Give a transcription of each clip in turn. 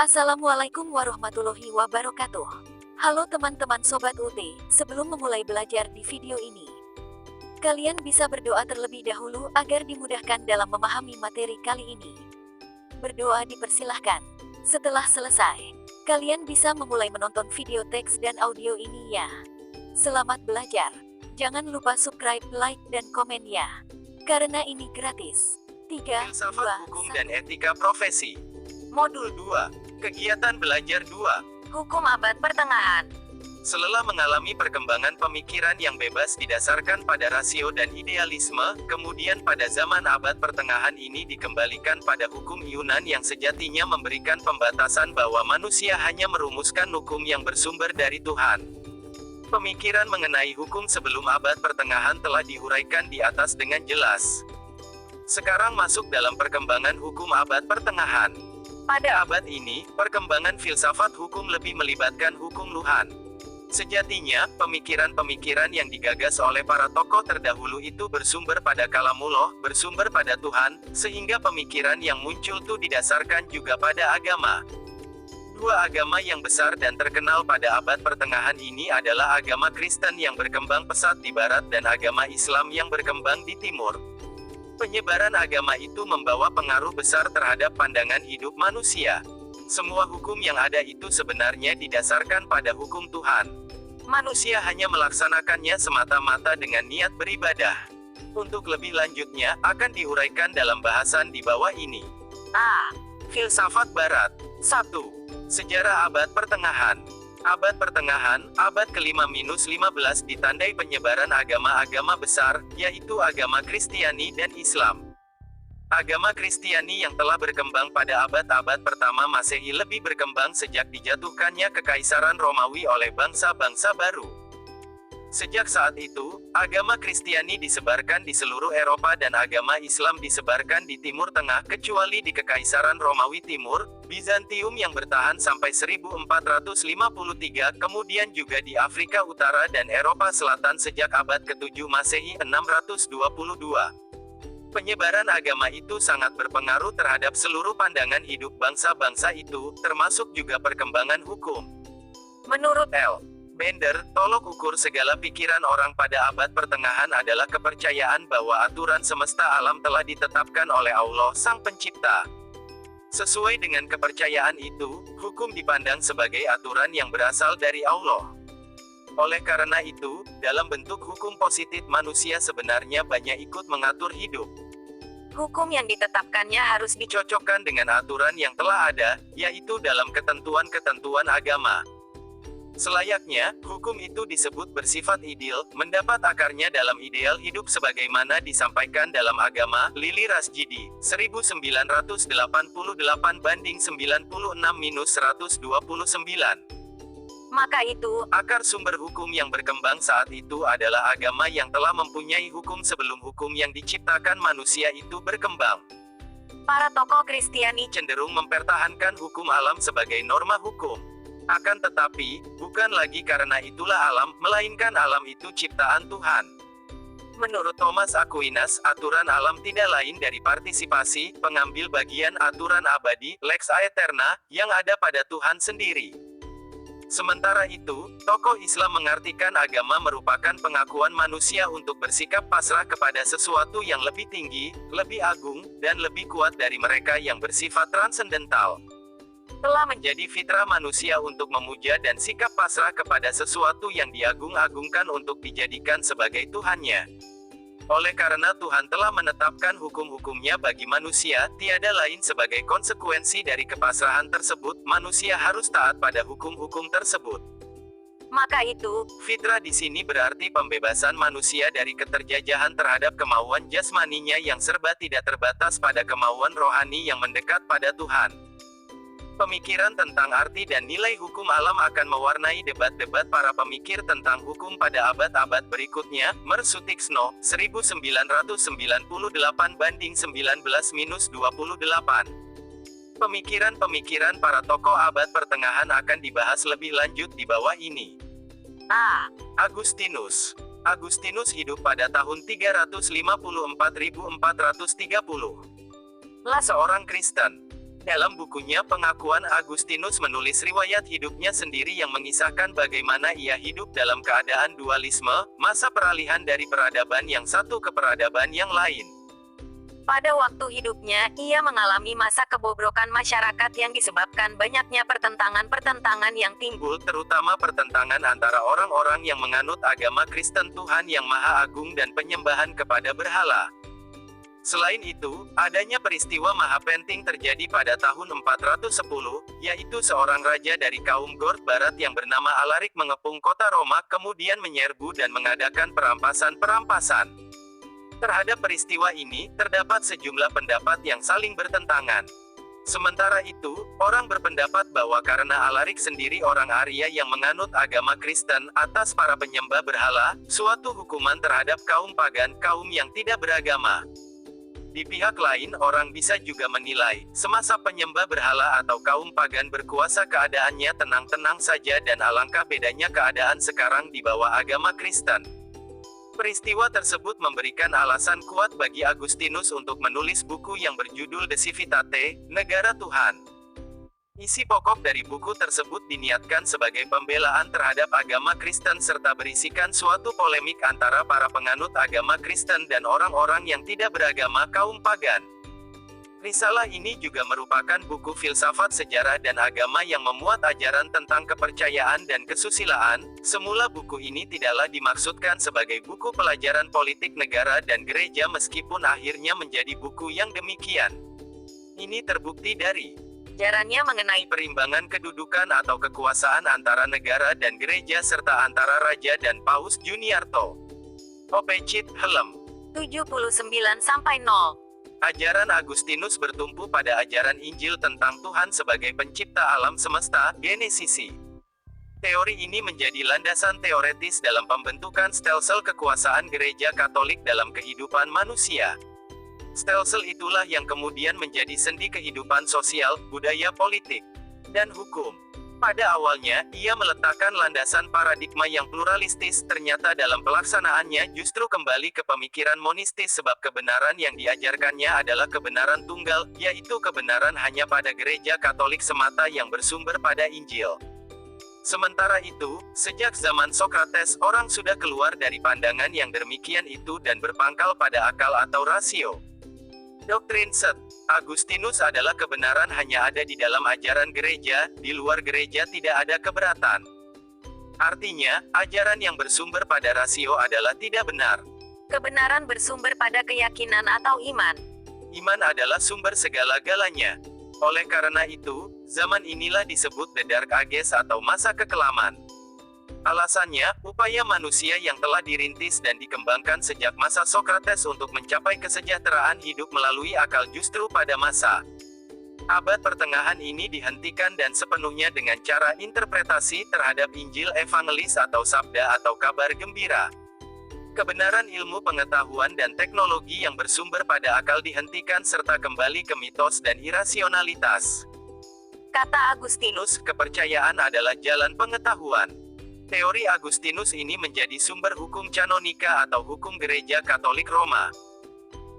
Assalamualaikum warahmatullahi wabarakatuh. Halo teman-teman Sobat UT, sebelum memulai belajar di video ini, kalian bisa berdoa terlebih dahulu agar dimudahkan dalam memahami materi kali ini. Berdoa dipersilahkan. Setelah selesai, kalian bisa memulai menonton video teks dan audio ini ya. Selamat belajar. Jangan lupa subscribe, like, dan komen ya. Karena ini gratis. 3, Filsafat 2, Hukum 1. dan Etika Profesi. Modul 2. Kegiatan belajar 2. Hukum abad pertengahan. Setelah mengalami perkembangan pemikiran yang bebas didasarkan pada rasio dan idealisme, kemudian pada zaman abad pertengahan ini dikembalikan pada hukum Yunan yang sejatinya memberikan pembatasan bahwa manusia hanya merumuskan hukum yang bersumber dari Tuhan. Pemikiran mengenai hukum sebelum abad pertengahan telah diuraikan di atas dengan jelas. Sekarang masuk dalam perkembangan hukum abad pertengahan. Pada abad ini, perkembangan filsafat hukum lebih melibatkan hukum Luhan. Sejatinya, pemikiran-pemikiran yang digagas oleh para tokoh terdahulu itu bersumber pada kalamullah, bersumber pada Tuhan, sehingga pemikiran yang muncul itu didasarkan juga pada agama. Dua agama yang besar dan terkenal pada abad pertengahan ini adalah agama Kristen yang berkembang pesat di barat dan agama Islam yang berkembang di timur. Penyebaran agama itu membawa pengaruh besar terhadap pandangan hidup manusia. Semua hukum yang ada itu sebenarnya didasarkan pada hukum Tuhan. Manusia hanya melaksanakannya semata-mata dengan niat beribadah. Untuk lebih lanjutnya, akan diuraikan dalam bahasan di bawah ini. A. Filsafat Barat. 1. Sejarah abad pertengahan. Abad pertengahan, abad ke-5-15 ditandai penyebaran agama-agama besar, yaitu agama Kristiani dan Islam. Agama Kristiani yang telah berkembang pada abad-abad pertama Masehi lebih berkembang sejak dijatuhkannya Kekaisaran Romawi oleh bangsa-bangsa baru. Sejak saat itu, agama Kristiani disebarkan di seluruh Eropa dan agama Islam disebarkan di Timur Tengah kecuali di Kekaisaran Romawi Timur, Bizantium yang bertahan sampai 1453, kemudian juga di Afrika Utara dan Eropa Selatan sejak abad ke-7 Masehi 622. Penyebaran agama itu sangat berpengaruh terhadap seluruh pandangan hidup bangsa-bangsa itu, termasuk juga perkembangan hukum. Menurut L. Bender, tolok ukur segala pikiran orang pada abad pertengahan adalah kepercayaan bahwa aturan semesta alam telah ditetapkan oleh Allah Sang Pencipta. Sesuai dengan kepercayaan itu, hukum dipandang sebagai aturan yang berasal dari Allah. Oleh karena itu, dalam bentuk hukum positif manusia sebenarnya banyak ikut mengatur hidup. Hukum yang ditetapkannya harus dicocokkan dengan aturan yang telah ada, yaitu dalam ketentuan-ketentuan agama. Selayaknya, hukum itu disebut bersifat ideal, mendapat akarnya dalam ideal hidup sebagaimana disampaikan dalam agama, Lili Rasjidi, 1998-96-129. Maka itu, akar sumber hukum yang berkembang saat itu adalah agama yang telah mempunyai hukum sebelum hukum yang diciptakan manusia itu berkembang. Para tokoh Kristiani cenderung mempertahankan hukum alam sebagai norma hukum. Akan tetapi, bukan lagi karena itulah alam, melainkan alam itu ciptaan Tuhan. Menurut Thomas Aquinas, aturan alam tidak lain dari partisipasi, pengambil bagian aturan abadi, lex aeterna, yang ada pada Tuhan sendiri. Sementara itu, tokoh Islam mengartikan agama merupakan pengakuan manusia untuk bersikap pasrah kepada sesuatu yang lebih tinggi, lebih agung, dan lebih kuat dari mereka yang bersifat transendental. Telah menjadi fitrah manusia untuk memuja dan sikap pasrah kepada sesuatu yang diagung-agungkan untuk dijadikan sebagai Tuhannya. Oleh karena Tuhan telah menetapkan hukum-hukumnya bagi manusia, tiada lain sebagai konsekuensi dari kepasrahan tersebut, manusia harus taat pada hukum-hukum tersebut. Maka itu, fitrah di sini berarti pembebasan manusia dari keterjajahan terhadap kemauan jasmaninya yang serba tidak terbatas pada kemauan rohani yang mendekat pada Tuhan. Pemikiran tentang arti dan nilai hukum alam akan mewarnai debat-debat para pemikir tentang hukum pada abad-abad berikutnya. Mersutixno, 1998-19-28. Pemikiran-pemikiran para tokoh abad pertengahan akan dibahas lebih lanjut di bawah ini. A. Agustinus. Agustinus hidup pada tahun 354.430. Lah seorang Kristen. Dalam bukunya Pengakuan, Agustinus menulis riwayat hidupnya sendiri yang mengisahkan bagaimana ia hidup dalam keadaan dualisme, masa peralihan dari peradaban yang satu ke peradaban yang lain. Pada waktu hidupnya, ia mengalami masa kebobrokan masyarakat yang disebabkan banyaknya pertentangan-pertentangan yang timbul, terutama pertentangan antara orang-orang yang menganut agama Kristen Tuhan Yang Maha Agung dan penyembahan kepada berhala. Selain itu, adanya peristiwa maha penting terjadi pada tahun 410, yaitu seorang raja dari kaum Gord Barat yang bernama Alaric mengepung kota Roma, kemudian menyerbu dan mengadakan perampasan-perampasan. Terhadap peristiwa ini, terdapat sejumlah pendapat yang saling bertentangan. Sementara itu, orang berpendapat bahwa karena Alaric sendiri orang Arya yang menganut agama Kristen, atas para penyembah berhala, suatu hukuman terhadap kaum pagan, kaum yang tidak beragama. Di pihak lain, orang bisa juga menilai, semasa penyembah berhala atau kaum pagan berkuasa keadaannya tenang-tenang saja dan alangkah bedanya keadaan sekarang di bawah agama Kristen. Peristiwa tersebut memberikan alasan kuat bagi Agustinus untuk menulis buku yang berjudul De Civitate, Negara Tuhan. Isi pokok dari buku tersebut diniatkan sebagai pembelaan terhadap agama Kristen serta berisikan suatu polemik antara para penganut agama Kristen dan orang-orang yang tidak beragama kaum pagan. Risalah ini juga merupakan buku filsafat sejarah dan agama yang memuat ajaran tentang kepercayaan dan kesusilaan. Semula buku ini tidaklah dimaksudkan sebagai buku pelajaran politik negara dan gereja meskipun akhirnya menjadi buku yang demikian. Ini terbukti dari ajarannya mengenai perimbangan kedudukan atau kekuasaan antara negara dan gereja serta antara raja dan paus. Juniarto. Opecit, Helm. 79-0. Ajaran Agustinus bertumpu pada ajaran Injil tentang Tuhan sebagai pencipta alam semesta, Genesisi. Teori ini menjadi landasan teoretis dalam pembentukan stelsel kekuasaan gereja Katolik dalam kehidupan manusia. Stelsel itulah yang kemudian menjadi sendi kehidupan sosial, budaya politik, dan hukum. Pada awalnya, ia meletakkan landasan paradigma yang pluralistis, ternyata dalam pelaksanaannya justru kembali ke pemikiran monistis sebab kebenaran yang diajarkannya adalah kebenaran tunggal, yaitu kebenaran hanya pada gereja Katolik semata yang bersumber pada Injil. Sementara itu, sejak zaman Sokrates, orang sudah keluar dari pandangan yang demikian itu dan berpangkal pada akal atau rasio. Doktrin Set. Agustinus adalah kebenaran hanya ada di dalam ajaran gereja, di luar gereja tidak ada keberatan. Artinya, ajaran yang bersumber pada rasio adalah tidak benar. Kebenaran bersumber pada keyakinan atau iman. Iman adalah sumber segala-galanya. Oleh karena itu, zaman inilah disebut The Dark Ages atau masa kekelaman. Alasannya, upaya manusia yang telah dirintis dan dikembangkan sejak masa Sokrates untuk mencapai kesejahteraan hidup melalui akal justru pada masa abad pertengahan ini dihentikan dan sepenuhnya dengan cara interpretasi terhadap Injil Evangelis atau Sabda atau kabar gembira. Kebenaran ilmu pengetahuan dan teknologi yang bersumber pada akal dihentikan serta kembali ke mitos dan irasionalitas. Kata Agustinus, kepercayaan adalah jalan pengetahuan. Teori Agustinus ini menjadi sumber hukum canonika atau hukum gereja Katolik Roma.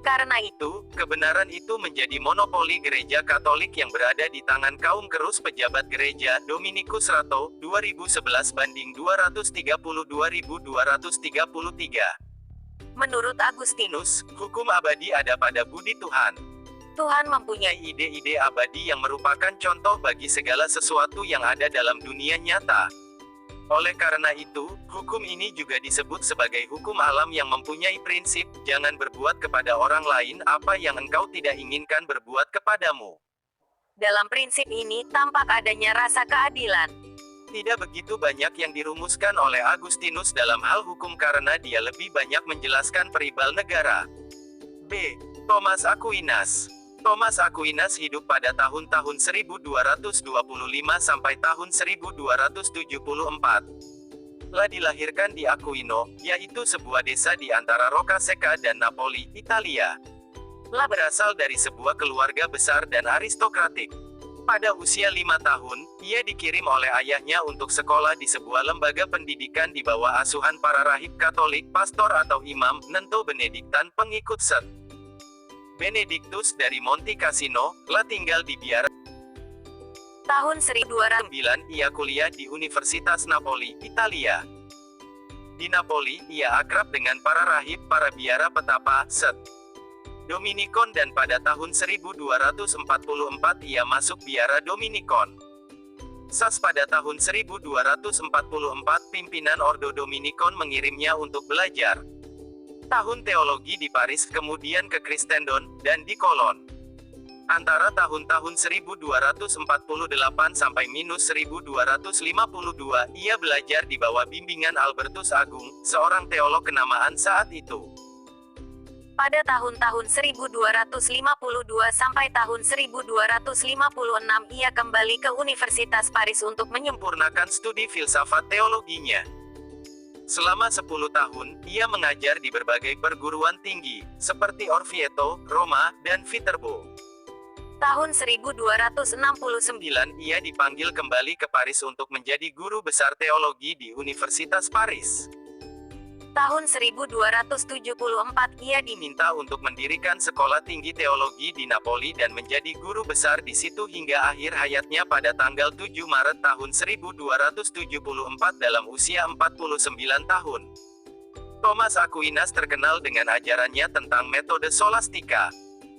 Karena itu, kebenaran itu menjadi monopoli gereja Katolik yang berada di tangan kaum kerus pejabat gereja. Dominikus Rato, 2011 banding 232.233. Menurut Agustinus, hukum abadi ada pada budi Tuhan. Tuhan mempunyai ide-ide abadi yang merupakan contoh bagi segala sesuatu yang ada dalam dunia nyata. Oleh karena itu, hukum ini juga disebut sebagai hukum alam yang mempunyai prinsip, jangan berbuat kepada orang lain apa yang engkau tidak inginkan berbuat kepadamu. Dalam prinsip ini, tampak adanya rasa keadilan. Tidak begitu banyak yang dirumuskan oleh Agustinus dalam hal hukum karena dia lebih banyak menjelaskan peribal negara. B. Thomas Aquinas. Thomas Aquinas hidup pada tahun-tahun 1225 sampai tahun 1274. Telah dilahirkan di Aquino, yaitu sebuah desa di antara Roccasecca dan Napoli, Italia. Telah berasal dari sebuah keluarga besar dan aristokratik. Pada usia 5 tahun, ia dikirim oleh ayahnya untuk sekolah di sebuah lembaga pendidikan di bawah asuhan para rahib Katolik, pastor atau imam, Nento Benediktan pengikut Set. Benedictus dari Monte Cassino, telah tinggal di biara Tahun 1200, 9, ia kuliah di Universitas Napoli, Italia. Di Napoli, ia akrab dengan para rahib, para biara petapa, St. Dominikon dan pada tahun 1244 ia masuk biara Dominikon. Sas pada tahun 1244 pimpinan Ordo Dominikon mengirimnya untuk belajar tahun teologi di Paris kemudian ke Kristendon, dan di Kolon. Antara tahun-tahun 1248 sampai minus 1252, ia belajar di bawah bimbingan Albertus Agung, seorang teolog kenamaan saat itu. pada tahun-tahun 1252 sampai tahun 1256 ia kembali ke Universitas Paris untuk Menyempurnakan studi filsafat teologinya. Selama 10 tahun, ia mengajar di berbagai perguruan tinggi, seperti Orvieto, Roma, dan Viterbo. tahun 1269. 9, ia dipanggil kembali ke Paris untuk menjadi guru besar teologi di Universitas Paris. Tahun 1274 ia Diminta untuk mendirikan sekolah tinggi teologi di Napoli dan menjadi guru besar di situ hingga akhir hayatnya pada tanggal 7 Maret tahun 1274 dalam usia 49 tahun. Thomas Aquinas terkenal dengan ajarannya tentang metode solastika.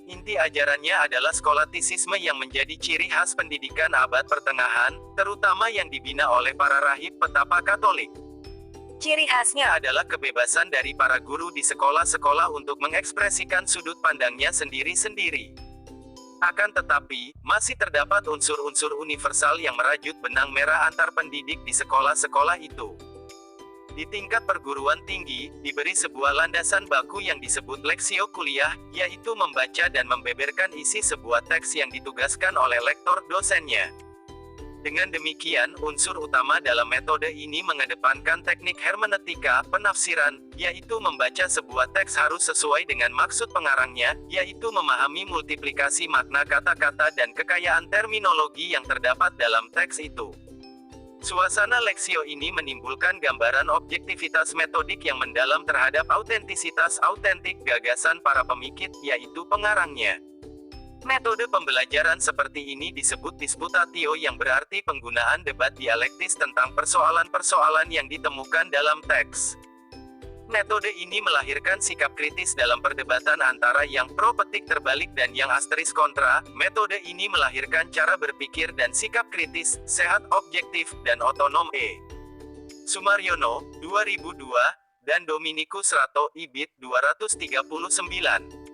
Inti ajarannya adalah skolatisisme yang menjadi ciri khas pendidikan abad pertengahan, terutama yang dibina oleh para rahib petapa Katolik. ciri khasnya Adalah kebebasan dari para guru di sekolah-sekolah untuk mengekspresikan sudut pandangnya sendiri-sendiri. Akan tetapi, masih terdapat unsur-unsur universal yang merajut benang merah antar pendidik di sekolah-sekolah itu. Di tingkat perguruan tinggi, diberi sebuah landasan baku yang disebut leksio kuliah, yaitu membaca dan membeberkan isi sebuah teks yang ditugaskan oleh lektor dosennya. Dengan demikian, unsur utama dalam metode ini mengedepankan teknik hermeneutika, penafsiran, yaitu membaca sebuah teks harus sesuai dengan maksud pengarangnya, yaitu memahami multiplikasi makna kata-kata dan kekayaan terminologi yang terdapat dalam teks itu. Suasana leksio ini menimbulkan gambaran objektivitas metodik yang mendalam terhadap autentisitas autentik gagasan para pemikir, yaitu pengarangnya. Metode pembelajaran seperti ini disebut disputatio yang berarti penggunaan debat dialektis tentang persoalan-persoalan yang ditemukan dalam teks. Metode ini melahirkan sikap kritis dalam perdebatan antara yang pro petik terbalik dan yang asteris kontra. Metode ini melahirkan cara berpikir dan sikap kritis, sehat, objektif, dan otonom. Sumaryono, 2002, dan Dominikus Rato, IBIT 239.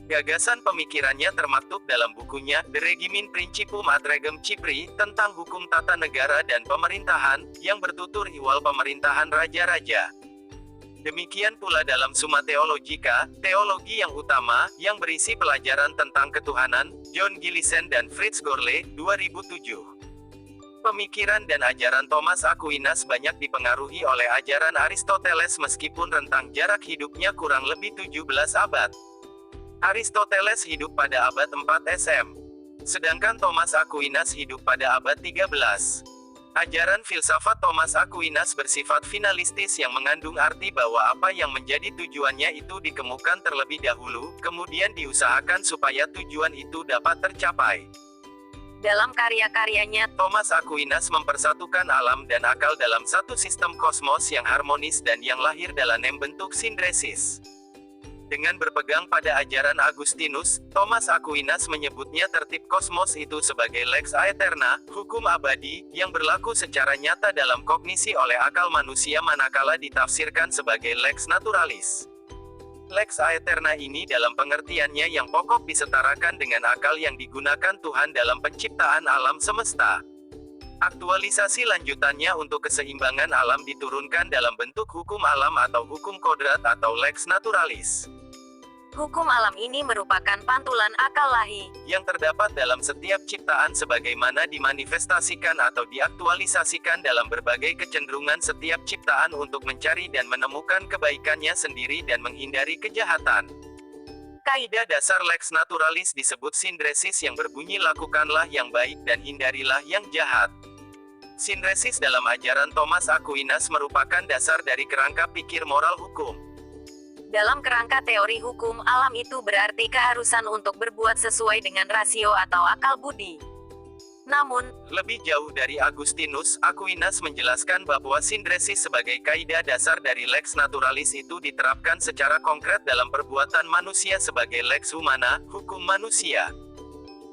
Gagasan pemikirannya termaktub dalam bukunya, De Regimen Principium ad Regem Cipri, tentang hukum tata negara dan pemerintahan, yang bertutur iwal pemerintahan raja-raja. Demikian pula dalam Summa Theologica, teologi yang utama, yang berisi pelajaran tentang ketuhanan, John Gillison dan Fritz Gorley, 2007. Pemikiran dan ajaran Thomas Aquinas banyak dipengaruhi oleh ajaran Aristoteles meskipun rentang jarak hidupnya kurang lebih 17 abad. Aristoteles hidup pada abad 4 SM. Sedangkan Thomas Aquinas hidup pada abad 13. Ajaran filsafat Thomas Aquinas bersifat finalistis yang mengandung arti bahwa apa yang menjadi tujuannya itu dikemukakan terlebih dahulu, kemudian diusahakan supaya tujuan itu dapat tercapai. dalam karya-karyanya. Thomas Aquinas mempersatukan alam dan akal dalam satu sistem kosmos yang harmonis dan yang lahir dalam bentuk sindresis. Dengan berpegang pada ajaran Agustinus, Thomas Aquinas menyebutnya tertib kosmos itu sebagai lex aeterna, hukum abadi, yang berlaku secara nyata dalam kognisi oleh akal manusia manakala ditafsirkan sebagai lex naturalis. Lex aeterna ini dalam pengertiannya yang pokok disetarakan dengan akal yang digunakan Tuhan dalam penciptaan alam semesta. Aktualisasi lanjutannya untuk keseimbangan alam diturunkan dalam bentuk hukum alam atau hukum kodrat atau lex naturalis. Hukum alam ini merupakan pantulan akal lahi, yang terdapat dalam setiap ciptaan sebagaimana dimanifestasikan atau diaktualisasikan dalam berbagai kecenderungan setiap ciptaan untuk mencari dan menemukan kebaikannya sendiri dan menghindari kejahatan. Kaidah dasar lex naturalis disebut sindresis yang berbunyi lakukanlah yang baik dan hindarilah yang jahat. Sindresis dalam ajaran Thomas Aquinas merupakan dasar dari kerangka pikir moral hukum. Dalam kerangka teori hukum alam itu berarti keharusan untuk berbuat sesuai dengan rasio atau akal budi. Namun, lebih jauh dari Agustinus, Aquinas menjelaskan bahwa sindresis sebagai kaidah dasar dari lex naturalis itu diterapkan secara konkret dalam perbuatan manusia sebagai lex humana, hukum manusia.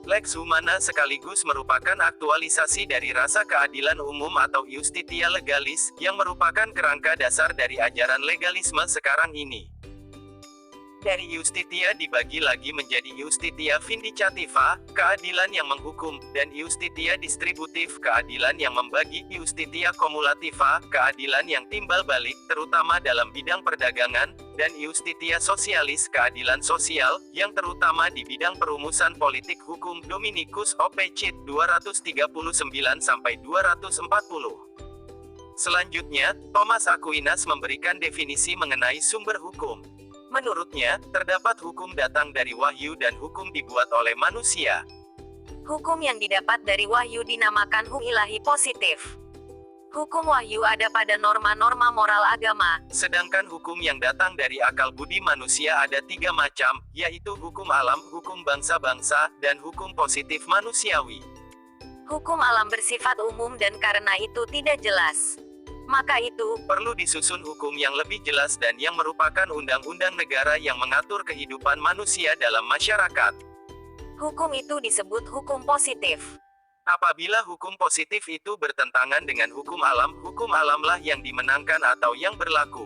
Lex humana sekaligus merupakan aktualisasi dari rasa keadilan umum atau iustitia legalis, yang merupakan kerangka dasar dari ajaran legalisme sekarang ini. Dari iustitia dibagi lagi menjadi iustitia vindicativa, keadilan yang menghukum, dan iustitia distributif, keadilan yang membagi, iustitia cumulativa, keadilan yang timbal balik, terutama dalam bidang perdagangan, dan iustitia sosialis, keadilan sosial, yang terutama di bidang perumusan politik hukum. Dominicus Op. Cit. 239-240. Selanjutnya, Thomas Aquinas memberikan definisi mengenai sumber hukum. Menurutnya, terdapat hukum datang dari wahyu dan hukum dibuat oleh manusia. hukum yang didapat dari wahyu dinamakan hukum ilahi positif. Hukum wahyu ada pada norma-norma moral agama. Sedangkan hukum yang datang dari akal budi manusia ada 3 macam, yaitu hukum alam, hukum bangsa-bangsa, dan hukum positif manusiawi. Hukum alam bersifat umum dan karena itu tidak jelas. Maka itu, Perlu disusun hukum yang lebih jelas dan yang merupakan undang-undang negara yang mengatur kehidupan manusia dalam masyarakat. hukum itu disebut hukum positif. Apabila hukum positif itu bertentangan dengan hukum alamlah yang dimenangkan atau yang berlaku.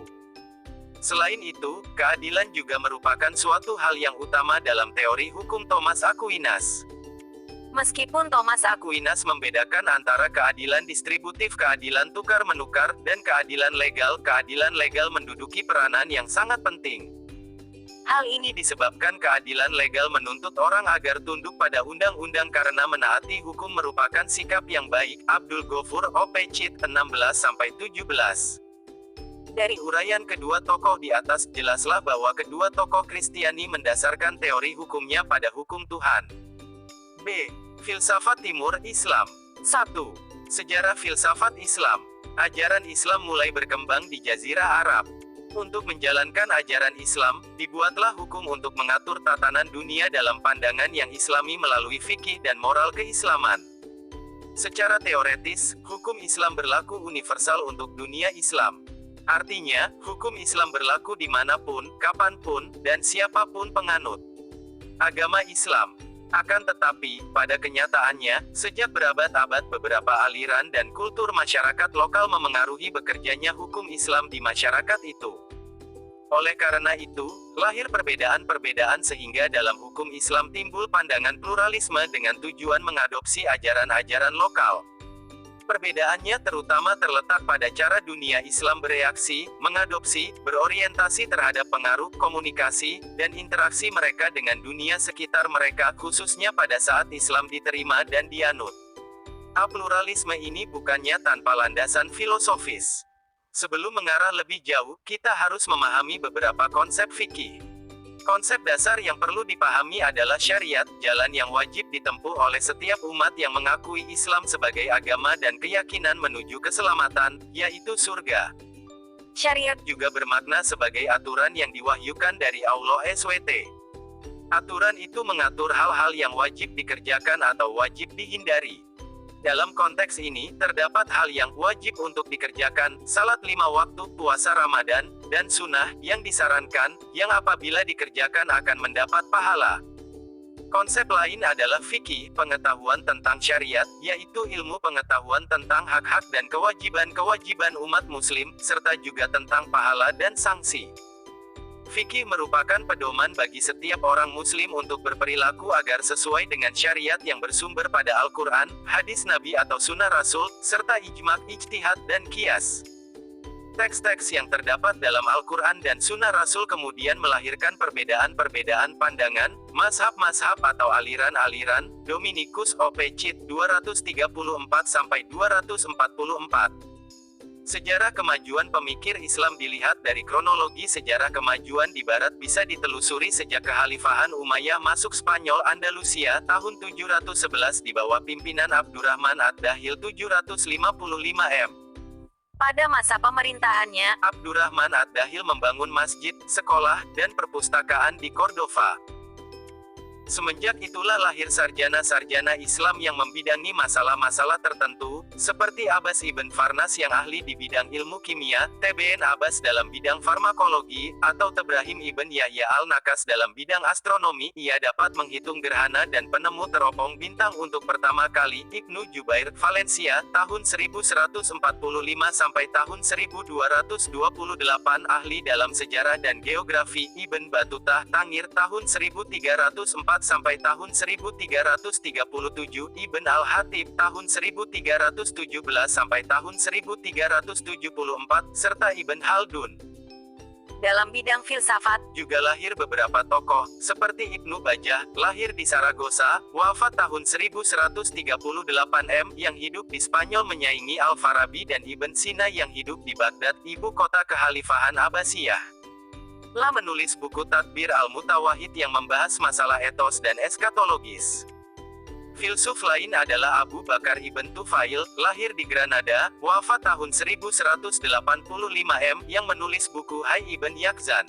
Selain itu, keadilan juga merupakan suatu hal yang utama dalam teori hukum Thomas Aquinas. Meskipun Thomas Aquinas membedakan antara keadilan distributif, keadilan tukar-menukar, dan keadilan legal menduduki peranan yang sangat penting. Hal ini disebabkan keadilan legal menuntut orang agar tunduk pada undang-undang karena menaati hukum merupakan sikap yang baik. Abdul Ghafur Op. Cit. 16-17. Dari uraian kedua tokoh di atas, jelaslah bahwa kedua tokoh Kristiani mendasarkan teori hukumnya pada hukum Tuhan. B. Filsafat Timur Islam. 1. Sejarah filsafat Islam. Ajaran Islam mulai berkembang di Jazirah Arab. Untuk menjalankan ajaran Islam, dibuatlah hukum untuk mengatur tatanan dunia dalam pandangan yang Islami melalui fikih dan moral keislaman. Secara teoretis, hukum Islam berlaku universal untuk dunia Islam. Artinya, hukum Islam berlaku dimanapun, kapanpun, dan siapapun penganut agama Islam. Akan tetapi, pada kenyataannya, sejak berabad-abad beberapa aliran dan kultur masyarakat lokal memengaruhi bekerjanya hukum Islam di masyarakat itu. Oleh karena itu, lahir perbedaan-perbedaan sehingga dalam hukum Islam timbul pandangan pluralisme dengan tujuan mengadopsi ajaran-ajaran lokal. Perbedaannya terutama terletak pada cara dunia Islam bereaksi, mengadopsi, berorientasi terhadap pengaruh, komunikasi, dan interaksi mereka dengan dunia sekitar mereka khususnya pada saat Islam diterima dan dianut. Pluralisme ini bukannya tanpa landasan filosofis. Sebelum mengarah lebih jauh, kita harus memahami beberapa konsep fikih. Konsep dasar yang perlu dipahami adalah syariat, jalan yang wajib ditempuh oleh setiap umat yang mengakui Islam sebagai agama dan keyakinan menuju keselamatan, yaitu surga. Syariat juga bermakna sebagai aturan yang diwahyukan dari Allah SWT. Aturan itu mengatur hal-hal yang wajib dikerjakan atau wajib dihindari. Dalam konteks ini, terdapat hal yang wajib untuk dikerjakan, salat 5 waktu, puasa Ramadan, dan sunnah, yang disarankan, yang apabila dikerjakan akan mendapat pahala. Konsep lain adalah fikih, pengetahuan tentang syariat, yaitu ilmu pengetahuan tentang hak-hak dan kewajiban-kewajiban umat muslim, serta juga tentang pahala dan sanksi. Fikih merupakan pedoman bagi setiap orang muslim untuk berperilaku agar sesuai dengan syariat yang bersumber pada Al-Quran, hadis Nabi atau sunnah Rasul, serta ijma', ijtihad, dan qiyas. Teks-teks yang terdapat dalam Al-Quran dan sunnah Rasul kemudian melahirkan perbedaan-perbedaan pandangan, mazhab-mazhab atau aliran-aliran. Dominicus Op. Cit. 234-244. Sejarah kemajuan pemikir Islam dilihat dari kronologi sejarah kemajuan di Barat bisa ditelusuri sejak Kekhalifahan Umayyah masuk Spanyol Andalusia tahun 711 di bawah pimpinan Abdurrahman ad-Dahil 755 m. pada masa pemerintahannya, Abdurrahman ad-Dahil membangun masjid, sekolah, dan perpustakaan di Cordova. Semenjak itulah lahir sarjana-sarjana Islam yang membidangi masalah-masalah tertentu, seperti Abbas ibn Farnas yang ahli di bidang ilmu kimia, Tbn Abbas dalam bidang farmakologi, atau Tebrahim ibn Yahya al-Nakas dalam bidang astronomi. Ia dapat menghitung gerhana dan penemu teropong bintang untuk pertama kali. Ibnu Jubair, Valencia, tahun 1145 sampai tahun 1228, ahli dalam sejarah dan geografi. Ibn Batutah, Tangir, tahun 1304 sampai tahun 1337, Ibn Al-Hatib, tahun 1317 sampai tahun 1374, serta Ibn Haldun. Dalam bidang filsafat, juga lahir beberapa tokoh, seperti Ibnu Bajjah, lahir di Saragossa, wafat tahun 1138 yang hidup di Spanyol menyaingi Al-Farabi, dan Ibn Sina yang hidup di Baghdad, ibu kota Kekhalifahan Abbasiyah. Telah menulis buku Tadbir Al-Mutawahid yang membahas masalah etos dan eskatologis. Filsuf lain adalah Abu Bakar ibn Tufail, lahir di Granada, wafat tahun 1185 yang menulis buku Hai Ibn Yaqzan.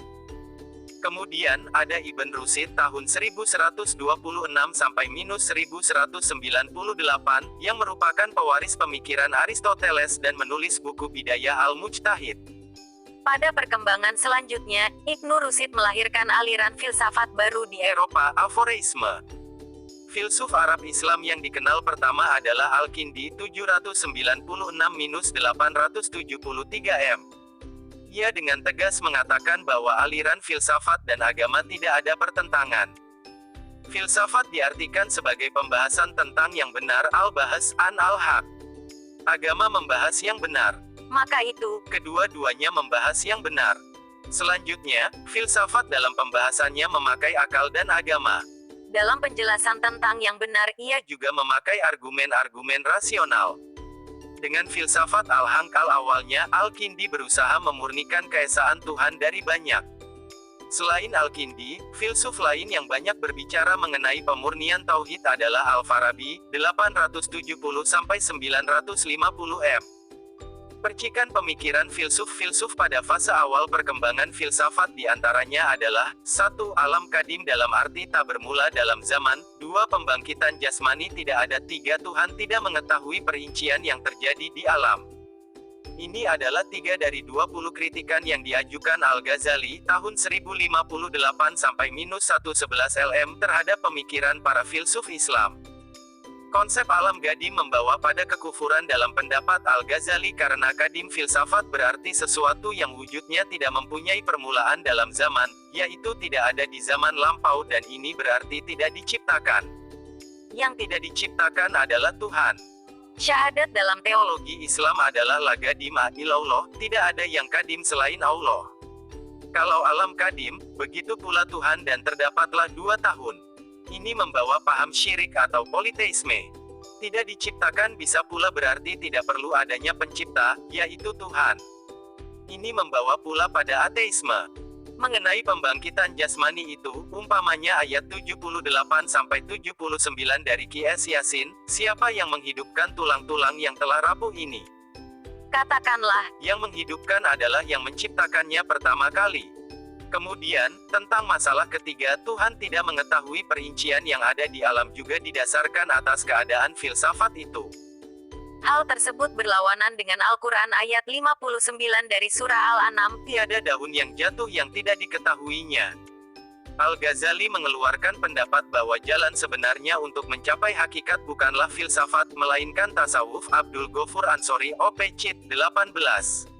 Kemudian, ada Ibn Rushd tahun 1126 sampai -1198, yang merupakan pewaris pemikiran Aristoteles dan menulis buku Bidayah Al-Mujtahid. pada perkembangan selanjutnya, Ibnu Rushd melahirkan aliran filsafat baru di Eropa, Aforisme. Filsuf Arab Islam yang dikenal pertama adalah Al-Kindi 796-873 m. Ia dengan tegas mengatakan bahwa aliran filsafat dan agama tidak ada pertentangan. Filsafat diartikan sebagai pembahasan tentang yang benar, al-bahas an al-haq. Agama membahas yang benar. maka itu, Kedua-duanya membahas yang benar. Selanjutnya, filsafat dalam pembahasannya memakai akal dan agama. dalam penjelasan tentang yang benar, ia Juga memakai argumen-argumen rasional. Dengan filsafat al-Hankal awalnya, Al-Kindi berusaha memurnikan keesaan Tuhan dari banyak. Selain Al-Kindi, filsuf lain yang banyak berbicara mengenai pemurnian tauhid adalah Al-Farabi, 870-950 m. Percikan pemikiran filsuf-filsuf pada fase awal perkembangan filsafat diantaranya adalah 1. Alam kadim dalam arti tak bermula dalam zaman. 2. Pembangkitan jasmani tidak ada. 3. Tuhan tidak mengetahui perincian yang terjadi di alam. Ini adalah 3 dari 20 kritikan yang diajukan Al-Ghazali tahun 1058 sampai -111 LM terhadap pemikiran para filsuf Islam. Konsep alam gadim membawa pada kekufuran dalam pendapat Al-Ghazali karena kadim filsafat berarti sesuatu yang wujudnya tidak mempunyai permulaan dalam zaman, yaitu tidak ada di zaman lampau, dan ini berarti tidak diciptakan. Yang tidak diciptakan adalah Tuhan. syahadat dalam teologi. Teologi Islam adalah la gadima illallah, tidak ada yang kadim selain Allah. Kalau alam kadim, begitu pula Tuhan, dan terdapatlah 2 tahun. Ini membawa paham syirik atau politeisme. Tidak diciptakan bisa pula berarti tidak perlu adanya pencipta, yaitu Tuhan. Ini membawa pula pada ateisme. Mengenai pembangkitan jasmani itu, umpamanya ayat 78-79 dari Qs Yasin, siapa yang menghidupkan tulang-tulang yang telah rapuh ini? Katakanlah, Yang menghidupkan adalah yang menciptakannya pertama kali. Kemudian, tentang masalah ketiga, Tuhan tidak mengetahui perincian yang ada di alam juga didasarkan atas keadaan filsafat itu. hal tersebut berlawanan dengan Al-Quran ayat 59 dari surah Al-An'am. Tiada daun yang jatuh yang tidak diketahuinya. Al-Ghazali mengeluarkan pendapat bahwa jalan sebenarnya untuk mencapai hakikat bukanlah filsafat, melainkan tasawuf. Abdul Ghafur Ansori, OP Cit, 18.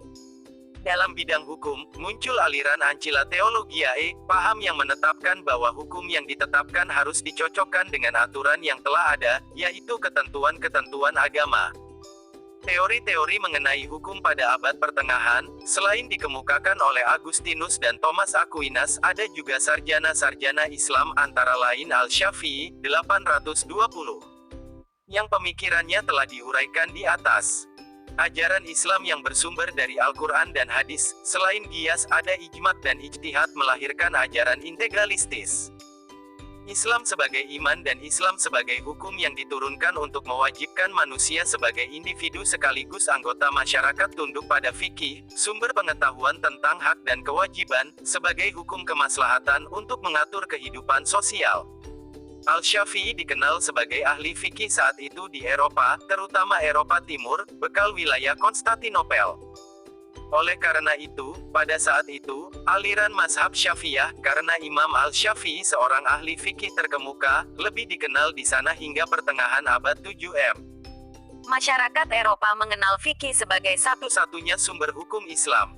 Dalam bidang hukum, muncul aliran Ancila Theologiae, paham yang menetapkan bahwa hukum yang ditetapkan harus dicocokkan dengan aturan yang telah ada, yaitu ketentuan-ketentuan agama. Teori-teori mengenai hukum pada abad pertengahan, selain dikemukakan oleh Agustinus dan Thomas Aquinas, ada juga sarjana-sarjana Islam antara lain Al-Syafi'i, 820. Yang pemikirannya telah diuraikan di atas. Ajaran Islam yang bersumber dari Al-Quran dan hadis, selain qiyas ada ijma' dan ijtihad melahirkan ajaran integralistis. Islam sebagai iman dan Islam sebagai hukum yang diturunkan untuk mewajibkan manusia sebagai individu sekaligus anggota masyarakat tunduk pada fikih, sumber pengetahuan tentang hak dan kewajiban, sebagai hukum kemaslahatan untuk mengatur kehidupan sosial. Al-Syafi'i dikenal sebagai ahli fikih saat itu di Eropa, terutama Eropa Timur, bekal wilayah Konstantinopel. Oleh karena itu, pada saat itu, aliran mazhab Syafi'iyah, karena Imam Al-Syafi'i seorang ahli fikih terkemuka, lebih dikenal di sana hingga pertengahan abad 7 Masyarakat Eropa mengenal fikih sebagai satu-satunya sumber hukum Islam.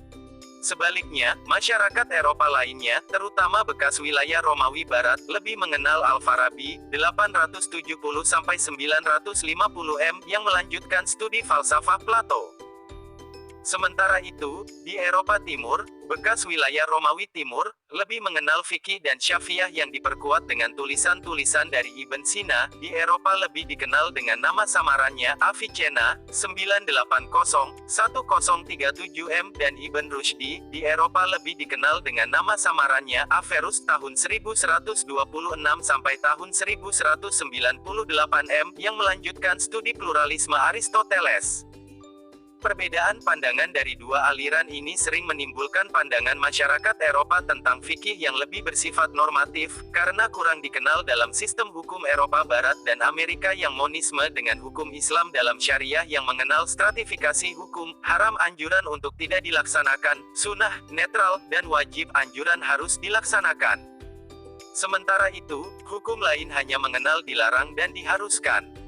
Sebaliknya, masyarakat Eropa lainnya, terutama bekas wilayah Romawi Barat, lebih mengenal Al-Farabi, 870-950 yang melanjutkan studi falsafah Plato. Sementara itu, di Eropa Timur, bekas wilayah Romawi Timur, lebih mengenal fikih dan Syafi'iyah yang diperkuat dengan tulisan-tulisan dari Ibn Sina. Di Eropa lebih dikenal dengan nama samarannya Avicenna, 980-1037 dan Ibn Rushdi. Di Eropa lebih dikenal dengan nama samarannya Averroes tahun 1126 sampai tahun 1198 yang melanjutkan studi pluralisme Aristoteles. Perbedaan pandangan dari dua aliran ini sering menimbulkan pandangan masyarakat Eropa tentang fikih yang lebih bersifat normatif, karena kurang dikenal dalam sistem hukum Eropa Barat dan Amerika yang monisme dengan hukum Islam dalam syariah yang mengenal stratifikasi hukum, haram anjuran untuk tidak dilaksanakan, sunnah, netral, dan wajib anjuran harus dilaksanakan. Sementara itu, hukum lain hanya mengenal dilarang dan diharuskan.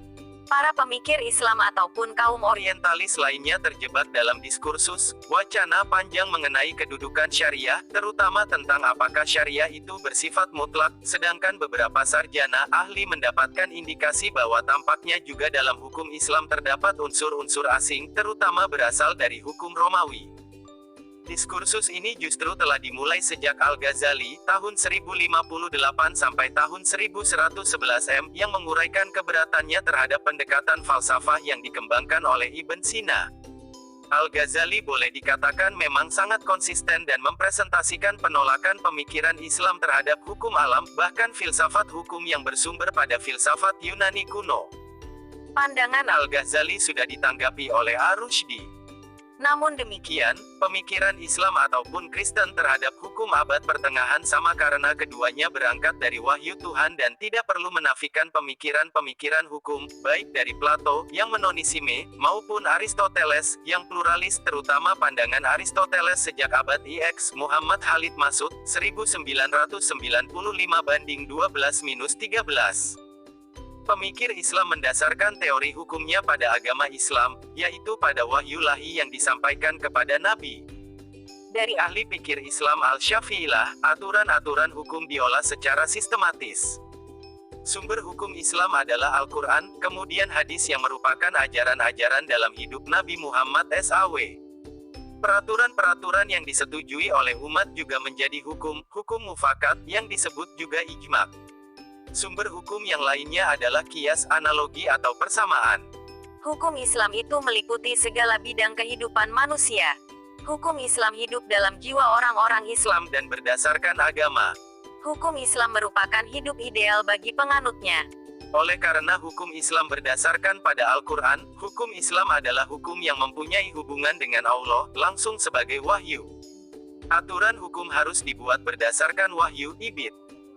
para pemikir Islam ataupun kaum Orientalis lainnya terjebak dalam diskursus, wacana panjang mengenai kedudukan syariah, terutama tentang apakah syariah itu bersifat mutlak, sedangkan beberapa sarjana ahli mendapatkan indikasi bahwa tampaknya juga dalam hukum Islam terdapat unsur-unsur asing, terutama berasal dari hukum Romawi. Diskursus ini justru telah dimulai sejak Al-Ghazali, tahun 1058 sampai tahun 1111 yang menguraikan keberatannya terhadap pendekatan falsafah yang dikembangkan oleh Ibn Sina. Al-Ghazali boleh dikatakan memang sangat konsisten dan mempresentasikan penolakan pemikiran Islam terhadap hukum alam, bahkan filsafat hukum yang bersumber pada filsafat Yunani kuno. pandangan Al-Ghazali sudah ditanggapi oleh Ar-Rushdi. Namun demikian, Pemikiran Islam ataupun Kristen terhadap hukum abad pertengahan sama karena keduanya berangkat dari wahyu Tuhan dan tidak perlu menafikan pemikiran-pemikiran hukum, baik dari Plato, yang mononisime, maupun Aristoteles, yang pluralis terutama pandangan Aristoteles sejak abad IX. Muhammad Khalid Masud, 1995-12-13. Pemikir Islam mendasarkan teori hukumnya pada agama Islam, yaitu pada wahyu ilahi yang disampaikan kepada Nabi. Dari ahli pikir Islam Al-Syafi'ilah, aturan-aturan hukum diolah secara sistematis. Sumber hukum Islam adalah Al-Quran, kemudian hadis yang merupakan ajaran-ajaran dalam hidup Nabi Muhammad SAW. Peraturan-peraturan yang disetujui oleh umat juga menjadi hukum mufakat, yang disebut juga ijma'. Sumber hukum yang lainnya adalah kias, analogi atau persamaan. hukum Islam itu meliputi segala bidang kehidupan manusia. Hukum Islam hidup dalam jiwa orang-orang Islam. Islam dan berdasarkan agama. Hukum Islam merupakan hidup ideal bagi penganutnya. Oleh karena hukum Islam berdasarkan pada Al-Quran, hukum Islam adalah hukum yang mempunyai hubungan dengan Allah, langsung sebagai wahyu. Aturan hukum harus dibuat berdasarkan wahyu, Ibid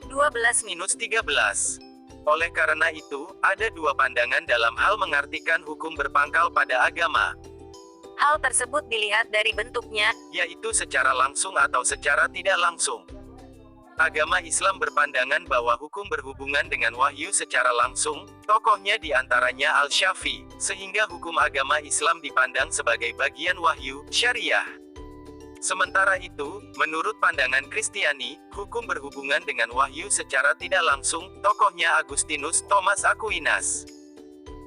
12-13. Oleh karena itu, ada dua pandangan dalam hal mengartikan hukum berpangkal pada agama, Hal tersebut dilihat dari bentuknya, yaitu secara langsung atau secara tidak langsung. Agama Islam berpandangan bahwa hukum berhubungan dengan wahyu secara langsung, tokohnya diantaranya Al-Syafi'i, sehingga hukum agama Islam dipandang sebagai bagian wahyu, syariah. Sementara itu, menurut pandangan Kristiani, hukum berhubungan dengan wahyu secara tidak langsung, tokohnya Agustinus Thomas Aquinas.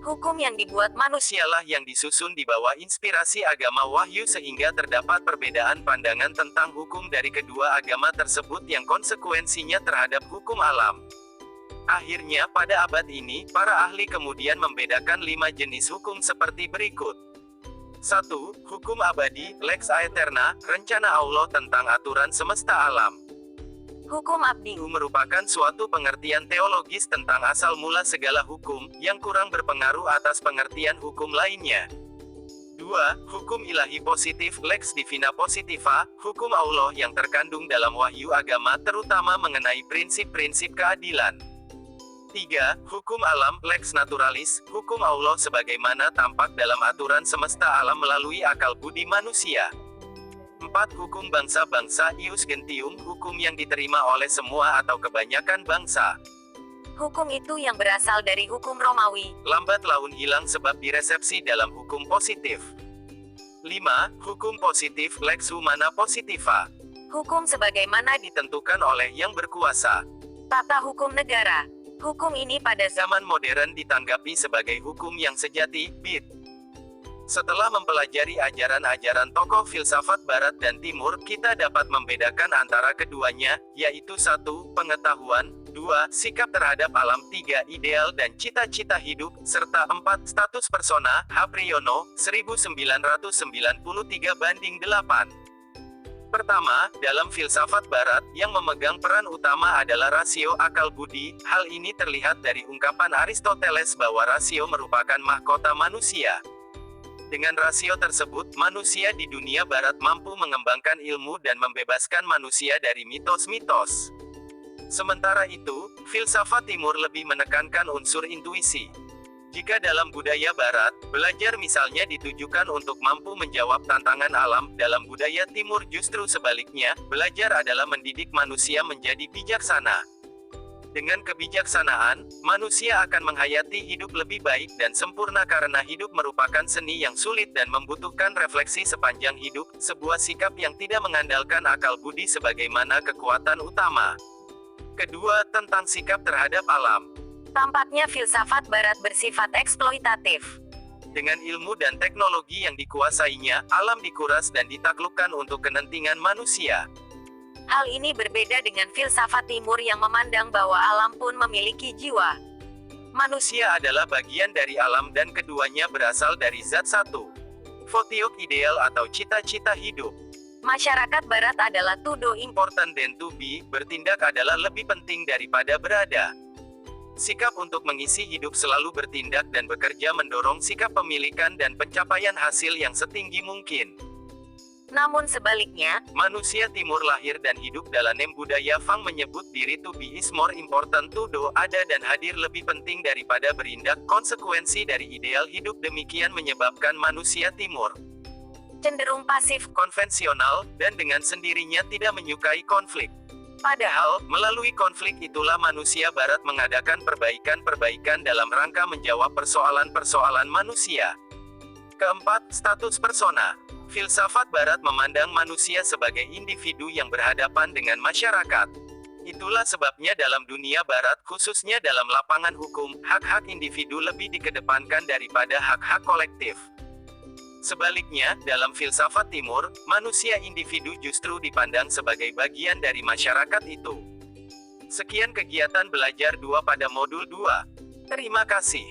hukum yang dibuat manusia Manusialah yang disusun di bawah inspirasi agama wahyu sehingga terdapat perbedaan pandangan tentang hukum dari kedua agama tersebut yang konsekuensinya terhadap hukum alam. Akhirnya pada abad ini, para ahli kemudian membedakan 5 jenis hukum seperti berikut. 1. Hukum abadi, lex aeterna, rencana Allah tentang aturan semesta alam. hukum abdi, Itu merupakan suatu pengertian teologis tentang asal mula segala hukum, yang kurang berpengaruh atas pengertian hukum lainnya. 2. Hukum ilahi positif, lex divina positiva, hukum Allah yang terkandung dalam wahyu agama terutama mengenai prinsip-prinsip keadilan. 3. Hukum alam, lex naturalis, hukum Allah sebagaimana tampak dalam aturan semesta alam melalui akal budi manusia. 4. Hukum bangsa-bangsa, ius gentium, hukum yang diterima oleh semua atau kebanyakan bangsa. Hukum itu yang berasal dari hukum Romawi. Lambat laun hilang sebab diresepsi dalam hukum positif. 5. Hukum positif, lex humana positiva. Hukum sebagaimana Ditentukan oleh yang berkuasa. tata hukum negara. Hukum ini pada Zaman modern ditanggapi sebagai hukum yang sejati, bid. Setelah mempelajari ajaran-ajaran tokoh filsafat Barat dan Timur, kita dapat membedakan antara keduanya, yaitu 1. Pengetahuan, 2. Sikap terhadap alam, 3. Ideal dan cita-cita hidup, serta 4. Status persona, Hapriyono, 1993-8. Pertama, dalam filsafat Barat, yang memegang peran utama adalah rasio akal budi. Hal ini terlihat dari ungkapan Aristoteles bahwa rasio merupakan mahkota manusia. Dengan rasio tersebut, manusia di dunia Barat mampu mengembangkan ilmu dan membebaskan manusia dari mitos-mitos. Sementara itu, filsafat Timur lebih menekankan unsur intuisi. Jika dalam budaya Barat, belajar misalnya ditujukan untuk mampu menjawab tantangan alam, dalam budaya Timur justru sebaliknya, belajar adalah mendidik manusia menjadi bijaksana. Dengan kebijaksanaan, manusia akan menghayati hidup lebih baik dan sempurna karena hidup merupakan seni yang sulit dan membutuhkan refleksi sepanjang hidup, sebuah sikap yang tidak mengandalkan akal budi sebagaimana kekuatan utama. Kedua, tentang sikap terhadap alam. tampaknya filsafat Barat bersifat eksploitatif. Dengan ilmu dan teknologi yang dikuasainya, alam dikuras dan ditaklukkan untuk kepentingan manusia. Hal ini berbeda dengan filsafat Timur yang memandang bahwa alam pun memiliki jiwa. Manusia adalah bagian dari alam dan keduanya berasal dari zat satu. Fotiok ideal atau cita-cita hidup. Masyarakat Barat adalah to do Important than to be, bertindak adalah lebih penting daripada berada. Sikap untuk mengisi hidup selalu bertindak dan bekerja mendorong sikap pemilikan dan pencapaian hasil yang setinggi mungkin. Namun sebaliknya, Manusia Timur lahir dan hidup dalam budaya Fang menyebut diri to be is more important to do, ada dan hadir lebih penting daripada berindak. Konsekuensi dari ideal hidup demikian menyebabkan manusia Timur cenderung pasif. konvensional, dan dengan sendirinya tidak menyukai konflik. Padahal, melalui konflik itulah manusia Barat mengadakan perbaikan-perbaikan dalam rangka menjawab persoalan-persoalan manusia. Keempat, status persona. Filsafat Barat memandang manusia sebagai individu yang berhadapan dengan masyarakat. Itulah sebabnya dalam dunia Barat, khususnya dalam lapangan hukum, hak-hak individu lebih dikedepankan daripada hak-hak kolektif. Sebaliknya, dalam filsafat Timur, manusia individu justru dipandang sebagai bagian dari masyarakat itu. Sekian kegiatan belajar 2 pada modul 2. Terima kasih.